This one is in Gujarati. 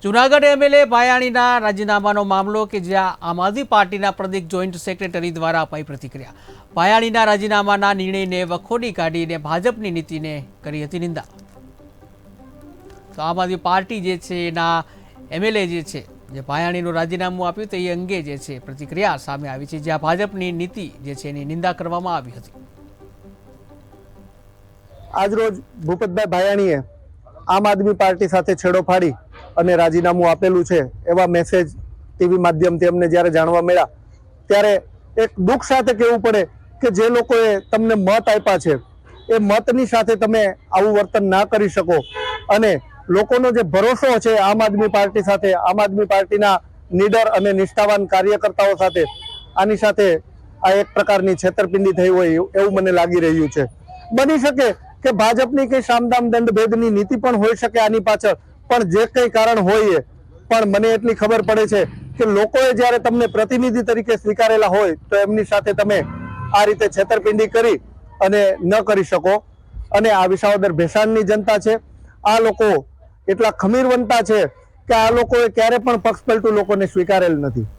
જૂનાગઢ એમએલએ ભાયાણીના રાજીનામાનો મામલો કે જ્યાં આમ આદમી પાર્ટીના પ્રદેશ જોઈન્ટ સેક્રેટરી દ્વારા અપાઈ પ્રતિક્રિયા। ભાયાણીના રાજીનામાના નિર્ણયને વખોડી કાઢીને ભાજપની નીતિને કરી હતી નિંદા। તો આમ આદમી પાર્ટી જે છે એના એમએલએ જે છે જે ભાયાણીનું રાજીનામું આપ્યું તો એ અંગે જે છે પ્રતિક્રિયા સામે આવી છે, જ્યાં ભાજપની નીતિ જે છે એની નિંદા કરવામાં આવી હતી। આજરોજ ભૂપતભાઈ ભાયાણીએ આમ આદમી પાર્ટી સાથે છેડો ફાડી અને રાજીનામું આપેલું છે એવા મેસેજ ટીવી માધ્યમથી અમને જ્યારે જાણવા મળ્યા ત્યારે એક દુઃખ સાથે કહેવું પડે કે જે લોકોએ તમને મત આપ્યા છે એ મતની સાથે તમે આવું વર્તન ના કરી શકો અને લોકોનો જે ભરોસો છે આમ આદમી પાર્ટી સાથે, આમ આદમી પાર્ટીના નીડર અને નિષ્ઠાવાન કાર્યકર્તાઓ સાથે, આની સાથે આ એક પ્રકારની છેતરપિંડી થઈ હોય એવું મને લાગી રહ્યું છે। બની શકે કે ભાજપની કઈ સામદામ દંડ ભેદની નીતિ પણ હોઈ શકે આની પાછળ, પણ જે કંઈ કારણ હોય પણ મને એટલી ખબર પડે છે કે લોકોએ જ્યારે તમને પ્રતિનિધિ તરીકે સ્વીકારેલા હોય તો એમની સાથે તમે આ રીતે છેતરપિંડી કરી અને ન કરી શકો। અને આ વિસાવદર ભેસાણની જનતા છે, આ લોકો એટલા ખમીરવંતા છે કે આ લોકોએ ક્યારે પણ પક્ષપલટુ લોકોને સ્વીકારેલ નથી।